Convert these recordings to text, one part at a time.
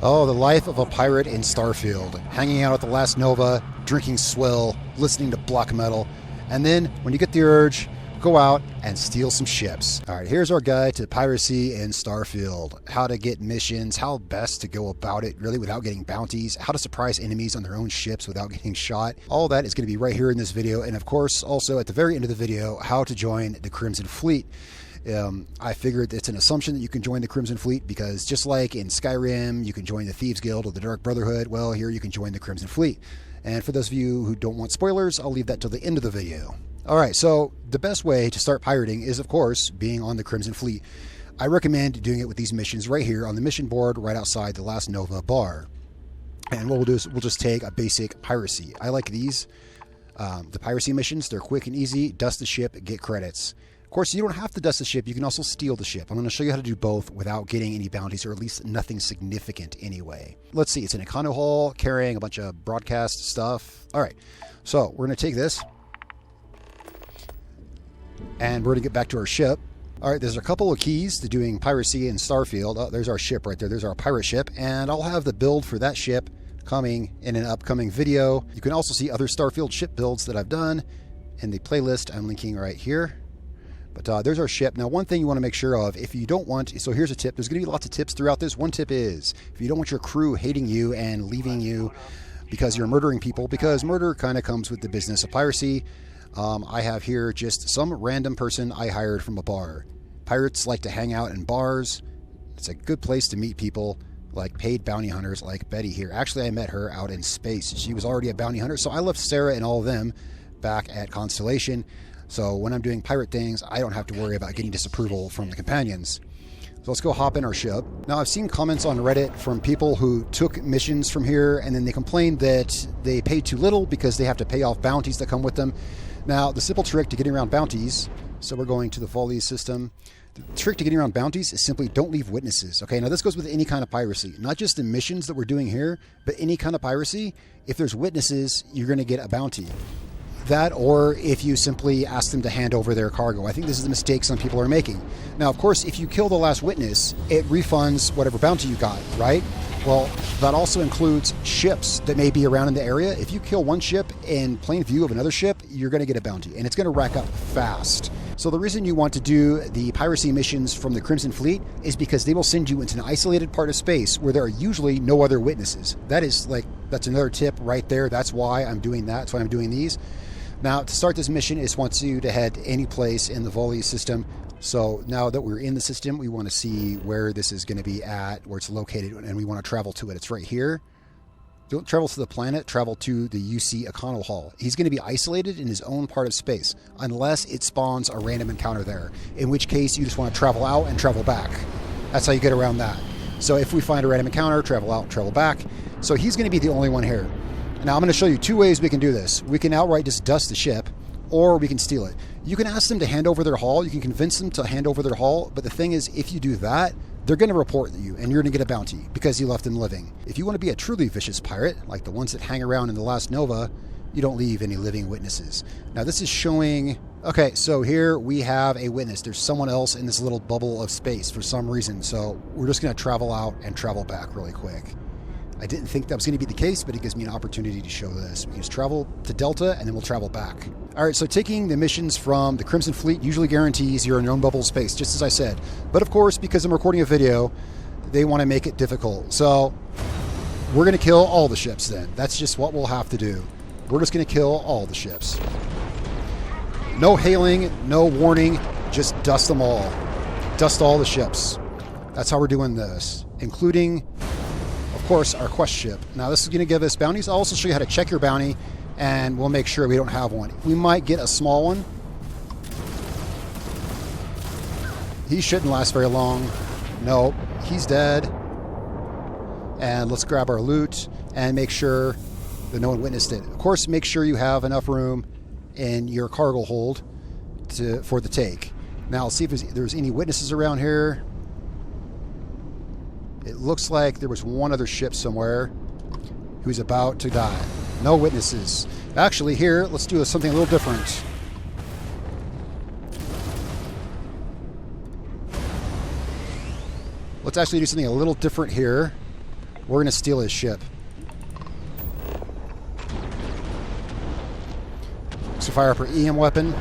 Oh, the life of a pirate in Starfield. Hanging out at the last Nova, drinking swill, listening to black metal, and then, when you get the urge, go out and steal some ships. Alright, here's our guide to piracy in Starfield. How to get missions, how best to go about it really without getting bounties, how to surprise enemies on their own ships without getting shot. All that is going to be right here in this video, and of course, also at the very end of the video, how to join the Crimson Fleet. I figured it's an assumption that you can join the Crimson Fleet because just like in Skyrim, you can join the Thieves Guild or the Dark Brotherhood, well, here you can join the Crimson Fleet. And for those of you who don't want spoilers, I'll leave that till the end of the video. Alright, so the best way to start pirating is, of course, being on the Crimson Fleet. I recommend doing it with these missions right here on the mission board right outside the last Nova bar. And what we'll do is we'll just take a basic piracy. I like these. The piracy missions, they're quick and easy. Dust the ship, get credits. Of course, you don't have to dust the ship. You can also steal the ship. I'm going to show you how to do both without getting any bounties, or at least nothing significant anyway. Let's see. It's an econo hull carrying a bunch of broadcast stuff. All right. So we're going to take this, and we're going to get back to our ship. All right. There's a couple of keys to doing piracy in Starfield. Oh, there's our ship right there. There's our pirate ship, and I'll have the build for that ship coming in an upcoming video. You can also see other Starfield ship builds that I've done in the playlist I'm linking right here. But there's our ship. Now, one thing you want to make sure of, if you don't want, so here's a tip. There's going to be lots of tips throughout this. One tip is, if you don't want your crew hating you and leaving you because you're murdering people, because murder kind of comes with the business of piracy, I have here just some random person I hired from a bar. Pirates like to hang out in bars. It's a good place to meet people, like paid bounty hunters like Betty here. Actually, I met her out in space. She was already a bounty hunter, so I left Sarah and all of them back at Constellation. So when I'm doing pirate things, I don't have to worry about getting disapproval from the companions. So let's go hop in our ship. Now, I've seen comments on Reddit from people who took missions from here and then they complained that they paid too little because they have to pay off bounties that come with them. Now, the simple trick to getting around bounties, so we're going to the Follies system. The trick to getting around bounties is simply don't leave witnesses. Okay, now this goes with any kind of piracy, not just the missions that we're doing here, but any kind of piracy. If there's witnesses, you're going to get a bounty. That, or if you simply ask them to hand over their cargo. I think this is the mistake some people are making. Now, of course, if you kill the last witness, it refunds whatever bounty you got, right? Well, that also includes ships that may be around in the area. If you kill one ship in plain view of another ship, you're going to get a bounty, and it's going to rack up fast. So the reason you want to do the piracy missions from the Crimson Fleet is because they will send you into an isolated part of space where there are usually no other witnesses. That's another tip right there. That's why I'm doing that. That's why I'm doing these. Now, to start this mission, it just wants you to head to any place in the Follies system. So now that we're in the system, we want to see where this is going to be at, where it's located, and we want to travel to it. It's right here. Don't travel to the planet, travel to the UC Econo Hall. He's going to be isolated in his own part of space, unless it spawns a random encounter there, in which case you just want to travel out and travel back. That's how you get around that. So if we find a random encounter, travel out, travel back. So he's going to be the only one here. Now, I'm going to show you two ways we can do this. We can outright just dust the ship, or we can steal it. You can ask them to hand over their haul. You can convince them to hand over their haul. But the thing is, if you do that, they're going to report you, and you're going to get a bounty because you left them living. If you want to be a truly vicious pirate, like the ones that hang around in the last Nova, you don't leave any living witnesses. Now, this is showing... Okay, so here we have a witness. There's someone else in this little bubble of space for some reason. So we're just going to travel out and travel back really quick. I didn't think that was going to be the case, but it gives me an opportunity to show this. We can just travel to Delta, and then we'll travel back. All right, so taking the missions from the Crimson Fleet usually guarantees you're in your own bubble of space, just as I said. But of course, because I'm recording a video, they want to make it difficult. So we're going to kill all the ships then. That's just what we'll have to do. We're just going to kill all the ships. No hailing, no warning, just dust them all. Dust all the ships. That's how we're doing this, including... of course, our quest ship. Now, this is going to give us bounties. I'll also show you how to check your bounty, and we'll make sure we don't have one. We might get a small one. He shouldn't last very long. No, he's dead. And let's grab our loot and make sure that no one witnessed it. Of course, make sure you have enough room in your cargo hold for the take. Now, let's see if there's any witnesses around here. It looks like there was one other ship somewhere who's about to die. No witnesses. Actually, here, let's do something a little different. Let's actually do something a little different here. We're going to steal his ship. So fire up our EM weapon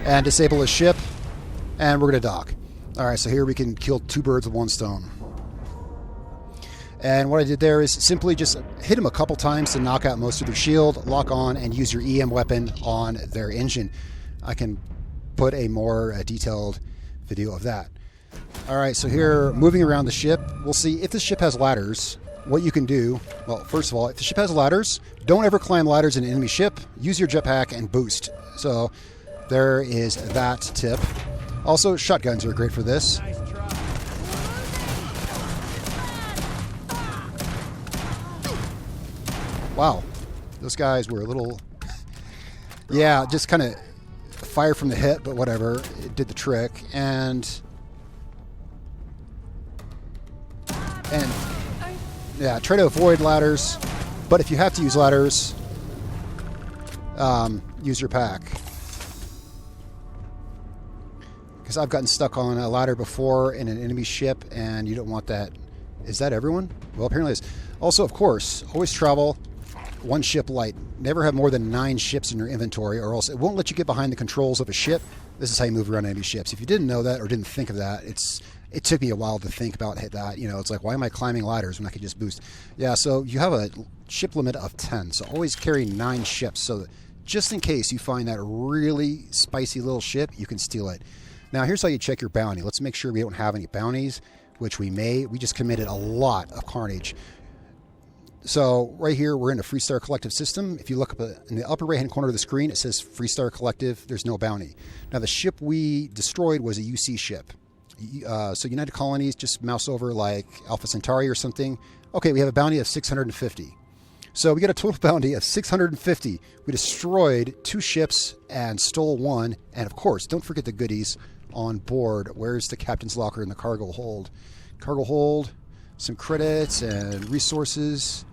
and disable his ship, and we're going to dock. Alright, so here we can kill 2 birds with 1 stone. And what I did there is simply just hit them a couple times to knock out most of their shield, lock on, and use your EM weapon on their engine. I can put a more detailed video of that. Alright, so here, moving around the ship, we'll see if the ship has ladders. What you can do, well, first of all, if the ship has ladders, don't ever climb ladders in an enemy ship. Use your jetpack and boost. So there is that tip. Also, shotguns are great for this. Wow, those guys were a little, yeah, just kind of fire from the hip, but whatever, it did the trick. And yeah, try to avoid ladders, but if you have to use ladders, use your pack. Because I've gotten stuck on a ladder before in an enemy ship, and you don't want that. Is that everyone? Well, apparently it is. Also, of course, always travel 1 ship light. Never have more than 9 ships in your inventory, or else it won't let you get behind the controls of a ship. This is how you move around enemy ships. If you didn't know that or didn't think of that, it took me a while to think about that. You know, it's like, why am I climbing ladders when I could just boost? Yeah, so you have a ship limit of 10, so always carry 9 ships, so that just in case you find that really spicy little ship, you can steal it. Now, here's how you check your bounty. Let's make sure we don't have any bounties, which we may. We just committed a lot of carnage. So right here, we're in a Freestar Collective system. If you look up in the upper right-hand corner of the screen, it says Freestar Collective. There's no bounty. Now, the ship we destroyed was a UC ship. So United Colonies, just mouse over like Alpha Centauri or something. Okay, we have a bounty of 650. So we got a total bounty of 650. We destroyed 2 ships and stole 1. And of course, don't forget the goodies on board. Where's the captain's locker and the cargo hold? Cargo hold, some credits and resources.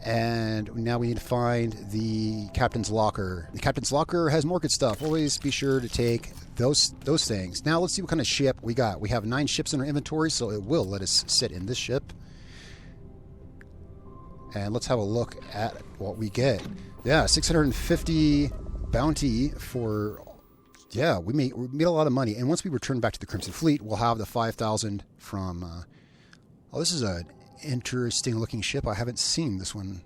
And now we need to find the captain's locker. The captain's locker has more good stuff. Always be sure to take those things. Now let's see what kind of ship we got. We have 9 ships in our inventory, so it will let us sit in this ship. And let's have a look at what we get. Yeah, 650 bounty for... Yeah, we made a lot of money. And once we return back to the Crimson Fleet, we'll have the 5,000 from... oh, this is an interesting looking ship. I haven't seen this one.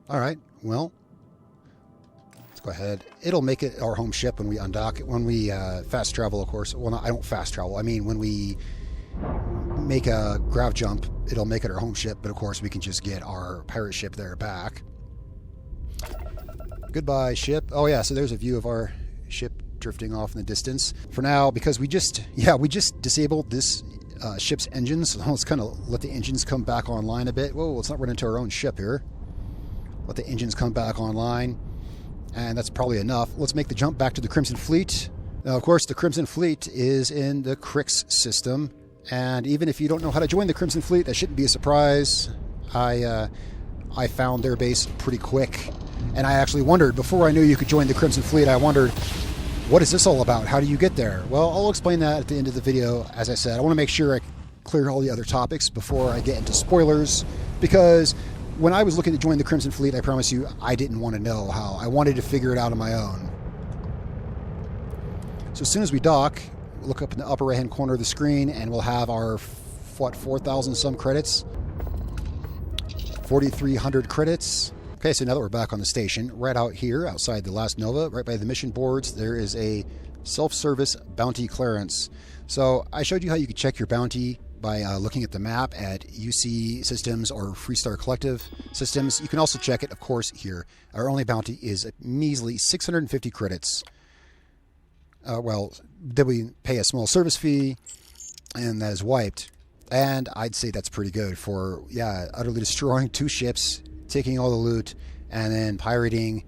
All right, well, let's go ahead. It'll make it our home ship when we undock it. When we fast travel, of course. Well, I don't fast travel. I mean, when we make a grav jump, it'll make it our home ship. But of course, we can just get our pirate ship there back. Goodbye, ship. Oh yeah, so there's a view of our ship drifting off in the distance. For now, because we just disabled this ship's engines, so let's kind of let the engines come back online a bit. Whoa, let's not run into our own ship here. Let the engines come back online, and that's probably enough. Let's make the jump back to the Crimson Fleet. Now, of course, the Crimson Fleet is in the Crix system, and even if you don't know how to join the Crimson Fleet, that shouldn't be a surprise. I found their base pretty quick, and I actually wondered, before I knew you could join the Crimson Fleet, I wondered, what is this all about? How do you get there? Well, I'll explain that at the end of the video. As I said, I want to make sure I clear all the other topics before I get into spoilers, because when I was looking to join the Crimson Fleet, I promise you, I didn't want to know how. I wanted to figure it out on my own. So as soon as we dock, look up in the upper right-hand corner of the screen, and we'll have our, 4,000 some credits? 4,300 credits. Okay, so now that we're back on the station, right out here, outside the last Nova, right by the mission boards, there is a self-service bounty clearance. So I showed you how you could check your bounty by looking at the map at UC Systems or Freestar Collective Systems. You can also check it, of course, here. Our only bounty is a measly 650 credits. Well, then we pay a small service fee, and that is wiped. And I'd say that's pretty good for, yeah, utterly destroying 2 ships, taking all the loot, and then pirating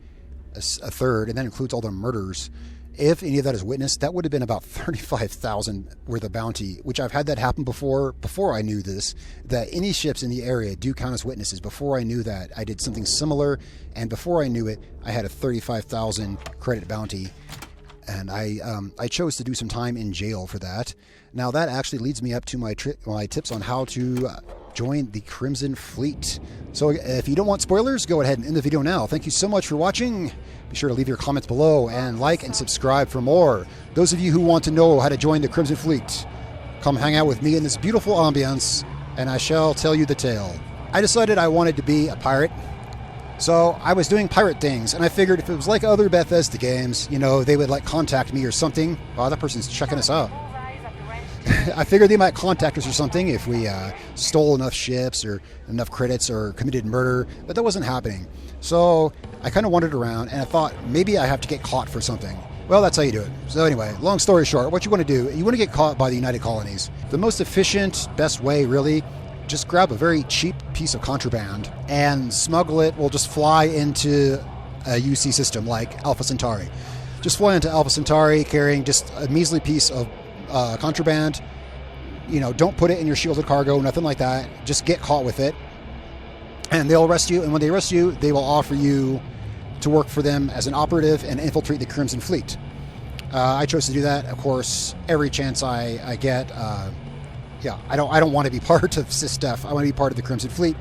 a third, and that includes all the murders. If any of that is witnessed, that would have been about 35,000 worth of bounty, which I've had that happen before I knew this, that any ships in the area do count as witnesses. Before I knew that, I did something similar, and before I knew it, I had a 35,000 credit bounty, and I chose to do some time in jail for that. Now that actually leads me up to my tips on how to join the Crimson Fleet. So if you don't want spoilers, go ahead and end the video now. Thank you so much for watching. Be sure to leave your comments below and like and subscribe for more. Those of you who want to know how to join the Crimson Fleet, come hang out with me in this beautiful ambience, and I shall tell you the tale. I decided I wanted to be a pirate, so I was doing pirate things, and I figured if it was like other Bethesda games, you know, they would like contact me or something. Oh, that person's checking us out. I figured they might contact us or something if we stole enough ships or enough credits or committed murder, but that wasn't happening. So I kind of wandered around, and I thought maybe I have to get caught for something. Well, that's how you do it. So anyway, long story short, what you want to do, you want to get caught by the United Colonies. The most efficient, best way, really, just grab a very cheap piece of contraband and smuggle it. We'll just fly into a UC system like Alpha Centauri. Just fly into Alpha Centauri carrying just a measly piece of contraband. You know, don't put it in your shielded cargo, nothing like that. Just get caught with it, and they'll arrest you. And when they arrest you, they will offer you to work for them as an operative and infiltrate the Crimson Fleet. I chose to do that, of course, every chance I get. Yeah, I don't want to be part of this stuff. I want to be part of the Crimson Fleet.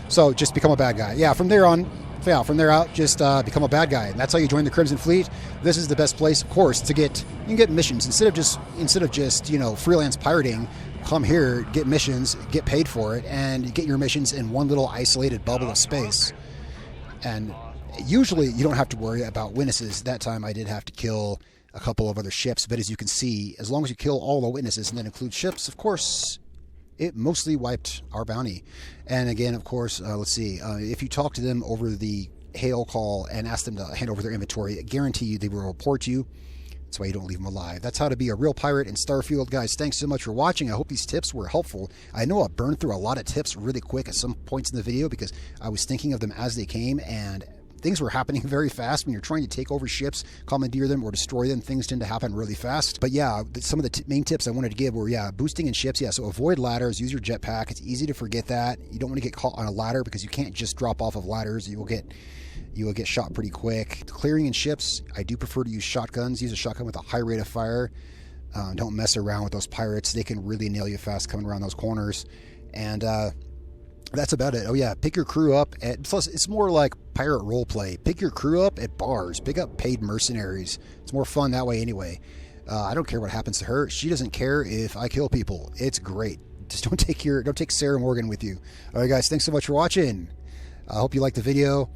So just become a bad guy. Yeah, from there on. Yeah, from there out, just become a bad guy. And that's how you join the Crimson Fleet. This is the best place, of course, to get. You can get missions instead of just you know, freelance pirating. Come here, get missions, get paid for it, and get your missions in one little isolated bubble of space. And usually, you don't have to worry about witnesses. That time, I did have to kill a couple of other ships, but as you can see, as long as you kill all the witnesses, and that includes ships, of course, it mostly wiped our bounty. And again, of course, let's see, if you talk to them over the hail call and ask them to hand over their inventory, I guarantee you they will report you. That's why you don't leave them alive. That's how to be a real pirate in Starfield. Guys, thanks so much for watching. I hope these tips were helpful. I know I burned through a lot of tips really quick at some points in the video because I was thinking of them as they came, and things were happening very fast. When you're trying to take over ships, commandeer them, or destroy them, things tend to happen really fast. But yeah, some of the main tips I wanted to give were, yeah, boosting in ships. Yeah, so avoid ladders, use your jetpack. It's easy to forget that. You don't want to get caught on a ladder because you can't just drop off of ladders. You will get shot pretty quick. Clearing in ships, I do prefer to use shotguns. Use a shotgun with a high rate of fire. Don't mess around with those pirates. They can really nail you fast coming around those corners. And that's about it. Oh yeah, pick your crew up at, plus it's more like pirate roleplay. Pick your crew up at bars. Pick up paid mercenaries. It's more fun that way anyway. I don't care what happens to her. She doesn't care if I kill people. It's great. Just don't take Sarah Morgan with you. All right, guys, thanks so much for watching. I hope you liked the video.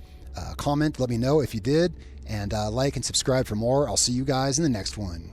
Comment, let me know if you did, and like and subscribe for more. I'll see you guys in the next one.